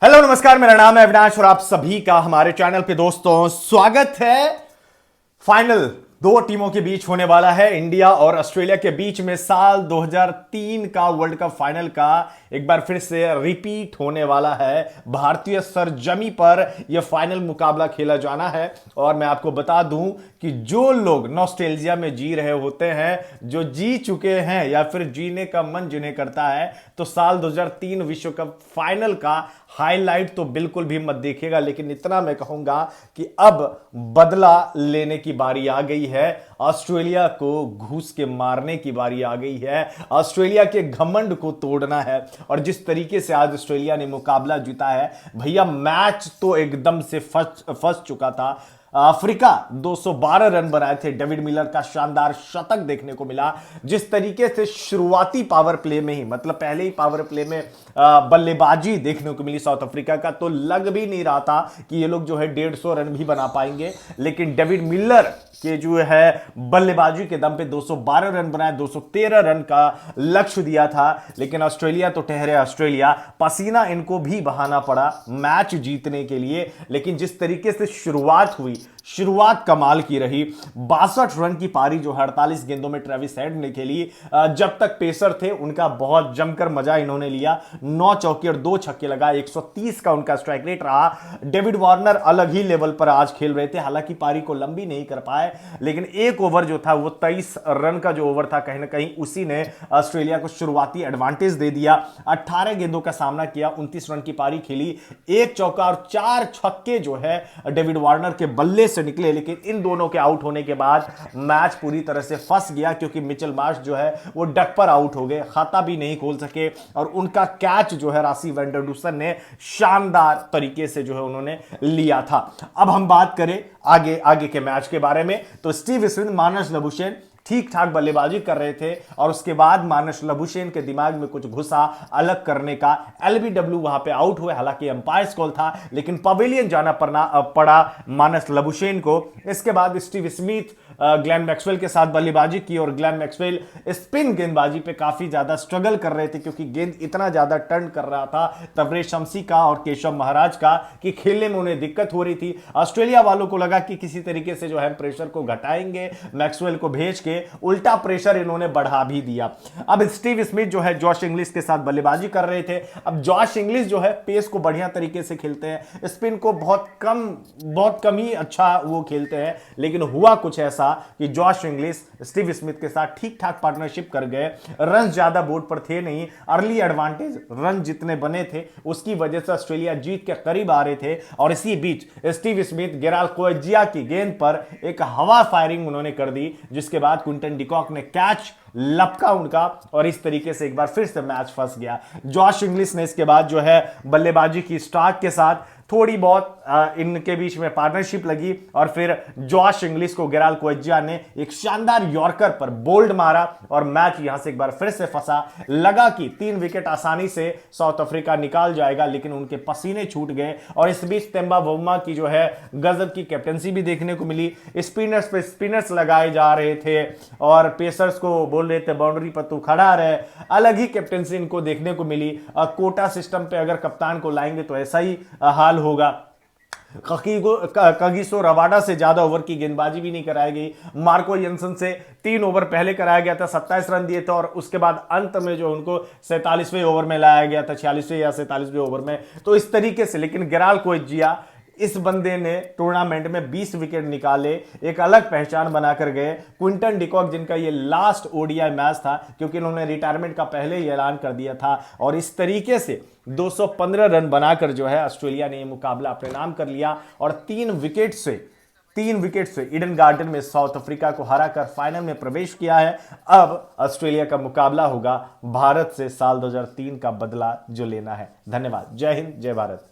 Hello नमस्कार, मेरा नाम है अविनाश और आप सभी का हमारे चैनल पे दोस्तों स्वागत है। फाइनल दो टीमों के बीच होने वाला है, इंडिया और ऑस्ट्रेलिया के बीच में साल 2003 का वर्ल्ड कप फाइनल का एक बार फिर से रिपीट होने वाला है। भारतीय सरजमी पर यह फाइनल मुकाबला खेला जाना है और मैं आपको बता दूं कि जो लोग नॉस्टैल्जिया में जी रहे होते हैं, जो जी चुके हैं या फिर जीने का मन जिन्हें करता है, तो साल 2003 विश्व कप फाइनल का हाईलाइट तो बिल्कुल भी मत देखिएगा। लेकिन इतना मैं कहूंगा कि अब बदला लेने की बारी आ गई है, ऑस्ट्रेलिया को घूस के मारने की बारी आ गई है, ऑस्ट्रेलिया के घमंड को तोड़ना है। और जिस तरीके से आज ऑस्ट्रेलिया ने मुकाबला जीता है भैया, मैच तो एकदम से फंस चुका था। अफ्रीका 212 रन बनाए थे, डेविड मिलर का शानदार शतक देखने को मिला। जिस तरीके से शुरुआती पावर प्ले में ही, मतलब पहले ही पावर प्ले में बल्लेबाजी देखने को मिली साउथ अफ्रीका का, तो लग भी नहीं रहा था कि ये लोग जो है 150 रन भी बना पाएंगे। लेकिन डेविड मिलर के जो है बल्लेबाजी के दम पे 212 रन बनाए, 213 रन का लक्ष्य दिया था। लेकिन ऑस्ट्रेलिया तो ठहरे ऑस्ट्रेलिया, पसीना इनको भी बहाना पड़ा मैच जीतने के लिए। लेकिन जिस तरीके से शुरुआत हुई, शुरुआत कमाल की रही। 62 रन की पारी जो 48 गेंदों में ट्रेविस हेड ने खेली। जब तक पेसर थे उनका बहुत जमकर मजा इन्होंने लिया। 9 चौके और 2 छक्के लगाए, 130 का उनका स्ट्राइक रेट रहा। डेविड वार्नर अलग ही लेवल पर आज खेल रहे थे, हालांकि पारी को लंबी नहीं कर पाए। लेकिन एक ओवर जो था वो 23 रन का जो ओवर था, कहीं ना कहीं उसी ने ऑस्ट्रेलिया को शुरुआती एडवांटेज दे दिया। 18 गेंदों का सामना किया, 29 रन की पारी खेली, 1 चौका और 4 छक्के जो है डेविड वार्नर के बल्ले से निकले। लेकिन इन दोनों के आउट होने के बाद मैच पूरी तरह से फंस गया, क्योंकि मिचेल मार्श जो है वो डक पर आउट हो गए, खाता भी नहीं खोल सके। और उनका कैच जो है रासी वेंडरडूसन ने शानदार तरीके से जो है उन्होंने लिया था। अब हम बात करें आगे के मैच के बारे में, तो स्टीव स्मिथ, मानस लबुशेन ठीक ठाक बल्लेबाजी कर रहे थे और उसके बाद मानस लबुशेन के दिमाग में कुछ घुसा अलग करने का। एलबीडब्ल्यू वहां पे आउट हुए, हालांकि अंपायर्स कॉल था, लेकिन पवेलियन जाना पड़ा मानस लबुशेन को। इसके बाद स्टीव स्मिथ ग्लेन मैक्सवेल के साथ बल्लेबाजी की और ग्लेन मैक्सवेल स्पिन गेंदबाजी पे काफी ज्यादा स्ट्रगल कर रहे थे, क्योंकि गेंद इतना ज्यादा टर्न कर रहा था तवरेज शमसी का और केशव महाराज का कि खेलने में उन्हें दिक्कत हो रही थी। ऑस्ट्रेलिया वालों को लगा कि किसी तरीके से जो है प्रेशर को घटाएंगे, मैक्सवेल को भेज के उल्टा प्रेशर इन्होंने बढ़ा भी दिया। अब स्टीव स्मिथ जो है जॉश इंग्लिश के साथ बल्लेबाजी कर रहे थे। अब जॉश इंग्लिश जो है पेस को बढ़िया तरीके से खेलते हैं, स्पिन को बहुत कम ही अच्छा वो खेलते हैं। लेकिन हुआ कुछ ऐसा कि जॉश इंग्लिश स्टीव स्मिथ के साथ ठीक ठाक पार्टनरशिप कर गए। रन ज्यादा बोर्ड पर थे नहीं, अर्ली एडवांटेज रन जितने बने थे उसकी वजह से ऑस्ट्रेलिया जीत के करीब आ रहे थे। और इसी बीच स्टीव स्मिथ गेराल्ड कोएजिया की गेंद पर एक हवा फायरिंग उन्होंने कर दी, जिसके बाद क्विंटन डिकॉक ने कैच लपका उनका और इस तरीके से एक बार फिर से मैच फंस गया। जॉश इंग्लिश ने इसके बाद जो है बल्लेबाजी की स्टार्क के साथ थोड़ी बहुत इनके बीच में पार्टनरशिप लगी और फिर जॉश इंग्लिश को गेराल्ड कोएजिया ने एक शानदार यॉर्कर पर बोल्ड मारा और मैच यहां से एक बार फिर से फंसा। लगा कि 3 विकेट आसानी से साउथ अफ्रीका निकाल जाएगा, लेकिन उनके पसीने छूट गए। और इस बीच तेम्बा बावुमा की जो है गजब की कैप्टनसी भी देखने को मिली। स्पिनर्स पे स्पिनर्स लगाए जा रहे थे और पेसर्स को बोल रहे थे बाउंड्री पर तू खड़ा रहे। अलग ही कैप्टनसी इनको देखने को मिली। कोटा सिस्टम पे अगर कप्तान को लाएंगे तो ऐसा ही हाल होगा। कगिसो रबाडा से ज्यादा ओवर की गेंदबाजी भी नहीं कराई गई। मार्को यंसन से 3 ओवर पहले कराया गया था, 27 रन दिए थे और उसके बाद अंत में जो उनको 47वें ओवर में लाया गया था, 46वें या 47वें ओवर में। तो इस तरीके से, लेकिन गेराल्ड कोएजिया इस बंदे ने टूर्नामेंट में 20 विकेट निकाले, एक अलग पहचान बनाकर गए। क्विंटन डिकॉक जिनका ये लास्ट ओडीआई मैच था, क्योंकि इन्होंने रिटायरमेंट का पहले ही ऐलान कर दिया था, और इस तरीके से 215 रन बनाकर जो है ऑस्ट्रेलिया ने ये मुकाबला अपने नाम कर लिया और 3 विकेट से ईडन गार्डन में साउथ अफ्रीका को हराकर फाइनल में प्रवेश किया है। अब ऑस्ट्रेलिया का मुकाबला होगा भारत से साल 2003 का बदला जो लेना है। धन्यवाद। जय हिंद, जय भारत।